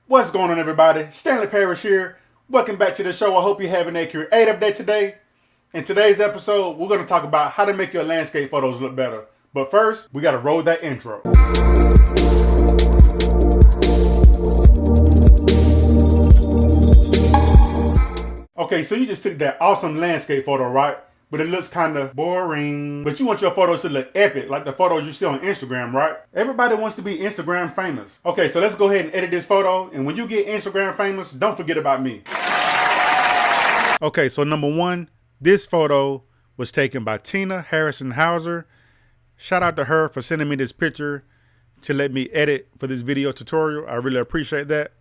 What's going on, everybody? Stanley Parrish here. Welcome back to the show. I hope you're having a creative day today. In today's episode, we're going to talk about how to make your landscape photos look better. But first, we got to roll that intro. Okay, so you just took that awesome landscape photo, right? But it looks kind of boring. But you want your photos to look epic, like the photos you see on Instagram, right? Everybody wants to be Instagram famous. Okay, so let's go ahead and edit this photo. And when you get Instagram famous, don't forget about me. Okay, so number one, this photo was taken by Tina Harrison Hauser. Shout out to her for sending me this picture to let me edit for this video tutorial. I really appreciate that.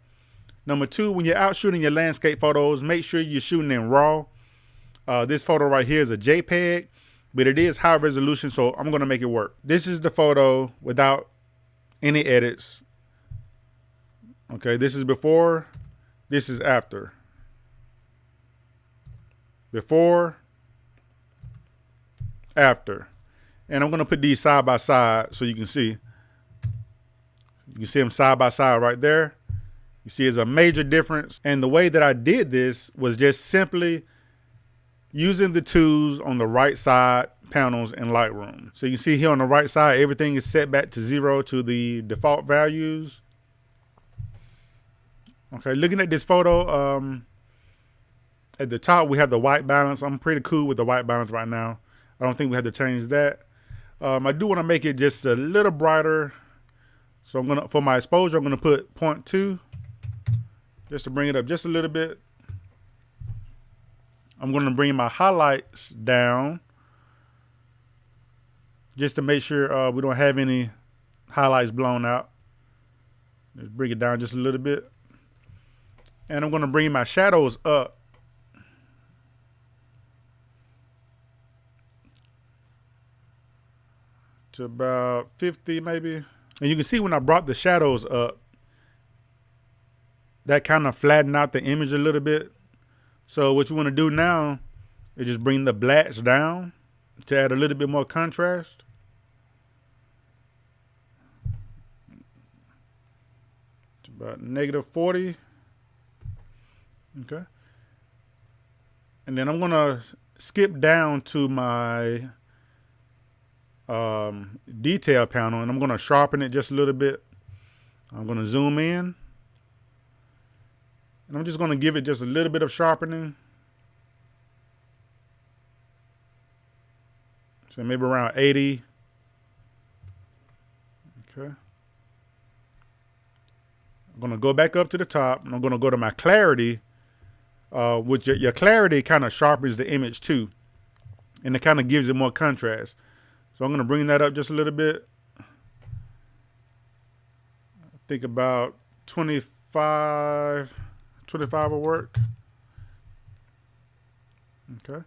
Number two, when you're out shooting your landscape photos, make sure you're shooting in RAW. This photo right here is a JPEG, but it is high resolution, so I'm going to make it work. This is the photo without any edits. Okay, this is before, this is after. Before, after. And I'm going to put these side by side so you can see. You can see them side by side right there. You see, there's a major difference. And the way that I did this was just simply using the tools on the right side panels in Lightroom. So you can see here on the right side, everything is set back to 0 to the default values. Okay, looking at this photo, at the top, we have the white balance. I'm pretty cool with the white balance right now. I don't think we have to change that. I do want to make it just a little brighter. So I'm gonna, for my exposure, I'm gonna put 0.2 just to bring it up just a little bit. I'm going to bring my highlights down just to make sure we don't have any highlights blown out. Just bring it down just a little bit. And I'm going to bring my shadows up to about 50 maybe. And you can see when I brought the shadows up, that kind of flattened out the image a little bit. So what you want to do now is just bring the blacks down to add a little bit more contrast. It's about -40. Okay. And then I'm going to skip down to my detail panel, and I'm going to sharpen it just a little bit. I'm going to zoom in. And I'm just going to give it just a little bit of sharpening. So maybe around 80. Okay. I'm going to go back up to the top, and I'm going to go to my clarity, which your clarity kind of sharpens the image too. And it kind of gives it more contrast. So I'm going to bring that up just a little bit. I think about 25 will work. Okay.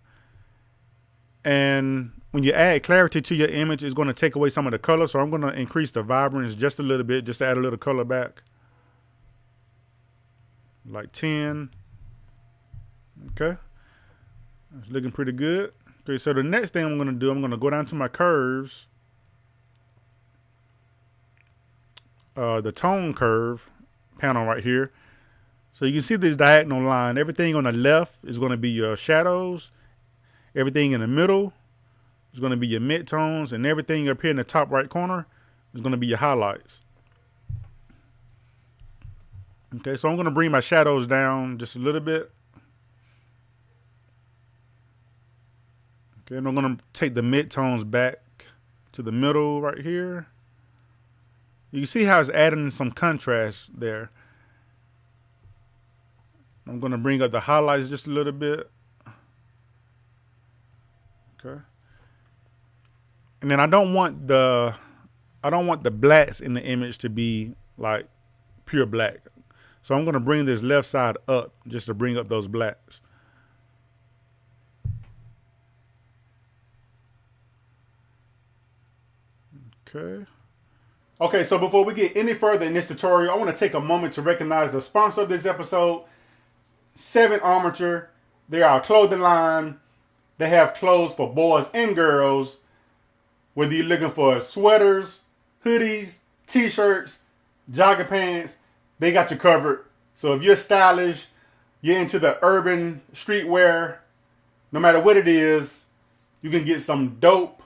And when you add clarity to your image, it's going to take away some of the color. So I'm going to increase the vibrance just a little bit, just to add a little color back. Like 10. Okay. It's looking pretty good. Okay, so the next thing I'm going to do, I'm going to go down to my curves. The tone curve panel right here. So you can see this diagonal line. Everything on the left is going to be your shadows. Everything in the middle is going to be your midtones. And everything up here in the top right corner is going to be your highlights. Okay, so I'm going to bring my shadows down just a little bit. Okay, and I'm going to take the midtones back to the middle right here. You can see how it's adding some contrast there. I'm going to bring up the highlights just a little bit. Okay. And then I don't want the blacks in the image to be like pure black. So I'm going to bring this left side up just to bring up those blacks. Okay. Okay, so before we get any further in this tutorial, I want to take a moment to recognize the sponsor of this episode, 7 Armature. They are a clothing line. They have clothes for boys and girls. Whether you're looking for sweaters, hoodies, t-shirts, jogging pants, they got you covered. So if you're stylish, you're into the urban streetwear, no matter what it is, you can get some dope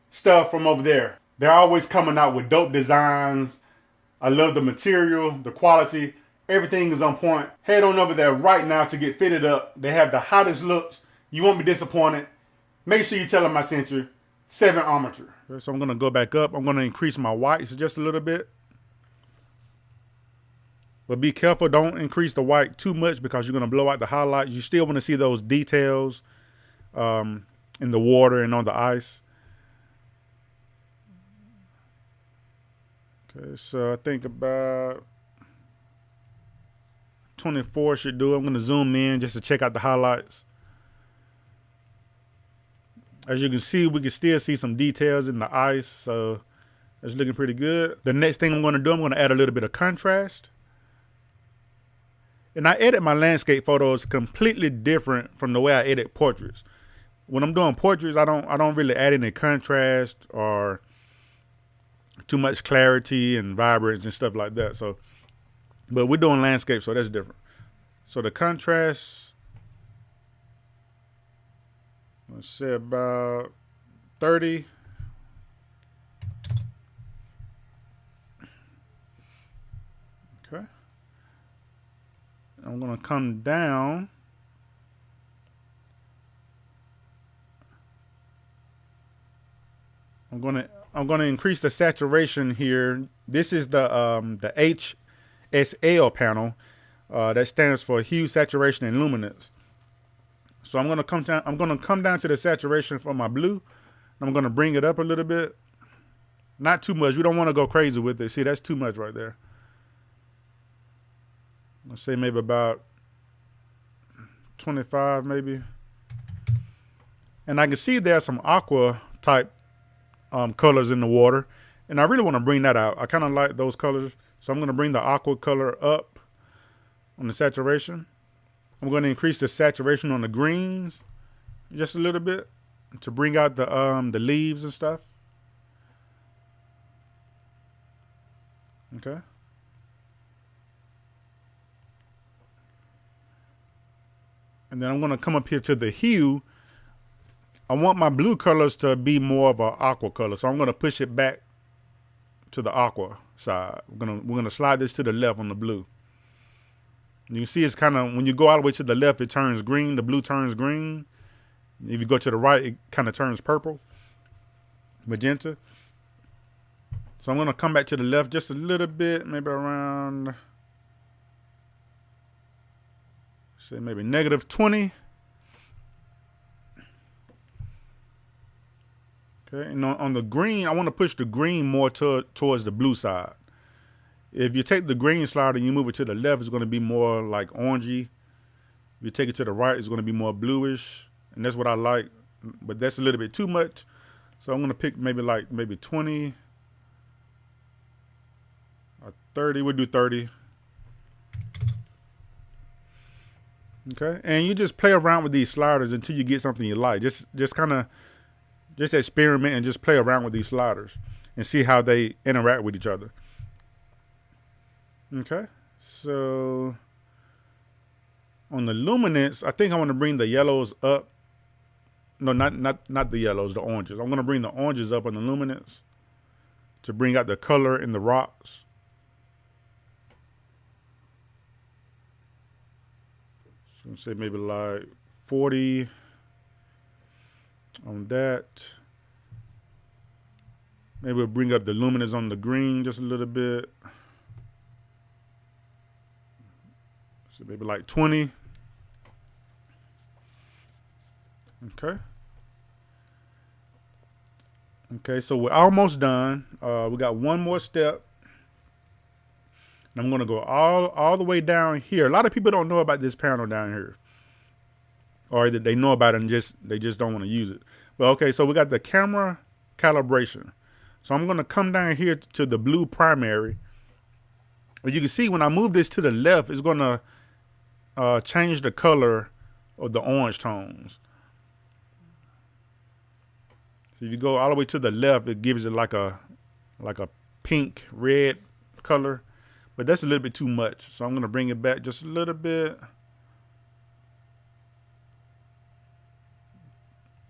stuff from over there. They're always coming out with dope designs. I love the material, the quality. Everything is on point. Head on over there right now to get fitted up. They have the hottest looks. You won't be disappointed. Make sure you tell them I sent you. 7 Armature. So I'm going to go back up. I'm going to increase my whites just a little bit. But be careful. Don't increase the white too much because you're going to blow out the highlights. You still want to see those details in the water and on the ice. Okay, so I think about 24 should do it. I'm going to zoom in just to check out the highlights. As you can see, we can still see some details in the ice, so it's looking pretty good. The next thing I'm going to do, I'm going to add a little bit of contrast. And I edit my landscape photos completely different from the way I edit portraits. When I'm doing portraits, I don't really add any contrast or too much clarity and vibrance and stuff like that. So, but we're doing landscape, so that's different. So the contrast, let's say about 30. Okay. I'm going to come down. I'm going to increase the saturation here. This is the HSL panel that stands for hue, saturation, and luminance. So I'm going to come down. I'm going to come down to the saturation for my blue. I'm going to bring it up a little bit. Not too much. We don't want to go crazy with it. See, that's too much right there. Let's say maybe about 25, maybe. And I can see there's some aqua type colors in the water, and I really want to bring that out. I kind of like those colors, so I'm going to bring the aqua color up on the saturation. I'm going to increase the saturation on the greens just a little bit to bring out the leaves and stuff. Okay. And then I'm going to come up here to the hue. I want my blue colors to be more of an aqua color, so I'm going to push it back to the aqua side. We're gonna slide this to the left on the blue. You can see it's kind of, when you go all the way to the left, it turns green. The blue turns green. If you go to the right, it kind of turns purple, magenta. So I'm going to come back to the left just a little bit, maybe around, say maybe -20. Okay, and on the green, I want to push the green more towards the blue side. If you take the green slider and you move it to the left, it's going to be more like orangey. If you take it to the right, it's going to be more bluish. And that's what I like, but that's a little bit too much. So I'm going to pick maybe 20 or 30. We'll do 30. Okay, and you just play around with these sliders until you get something you like. Just experiment and just play around with these sliders and see how they interact with each other. Okay, so on the luminance, I think I want to bring the yellows up. No, not the yellows, the oranges. I'm going to bring the oranges up on the luminance to bring out the color in the rocks. So say maybe like 40 on that. Maybe we'll bring up the luminance on the green just a little bit. So maybe like 20. Okay. Okay, so we're almost done. We got one more step. And I'm going to go all the way down here. A lot of people don't know about this panel down here. Or either they know about it and they just don't want to use it. But okay, so we got the camera calibration. So I'm going to come down here to the blue primary. As you can see, when I move this to the left, it's going to change the color of the orange tones. So if you go all the way to the left, it gives it like a pink red color. but that's a little bit too much. So I'm going to bring it back just a little bit.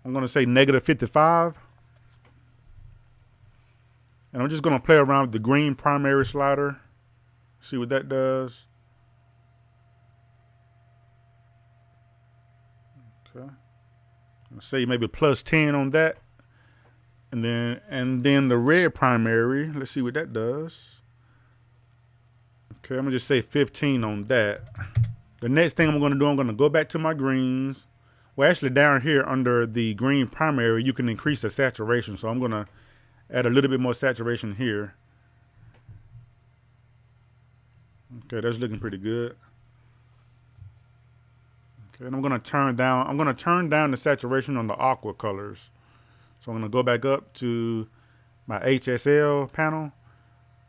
I'm going to say -55. And I'm just going to play around with the green primary slider. See what that does. Okay. I'll say maybe +10 on that. And then the red primary, let's see what that does. Okay, I'm gonna just say 15 on that. The next thing I'm gonna do, I'm gonna go back to my greens. Well, actually down here under the green primary, you can increase the saturation. So I'm gonna add a little bit more saturation here. Okay, that's looking pretty good. Okay, and I'm gonna turn down the saturation on the aqua colors. So I'm gonna go back up to my HSL panel.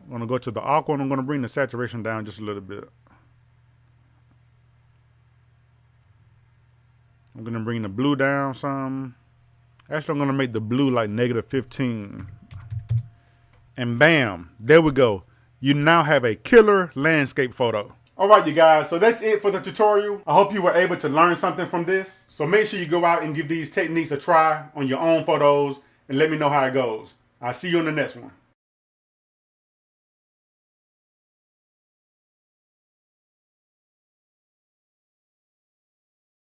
I'm gonna go to the aqua and I'm gonna bring the saturation down just a little bit. I'm gonna bring the blue down some. Actually, I'm gonna make the blue like -15. And bam, there we go. You now have a killer landscape photo. All right, you guys, so that's it for the tutorial. I hope you were able to learn something from this. So make sure you go out and give these techniques a try on your own photos and let me know how it goes. I'll see you on the next one.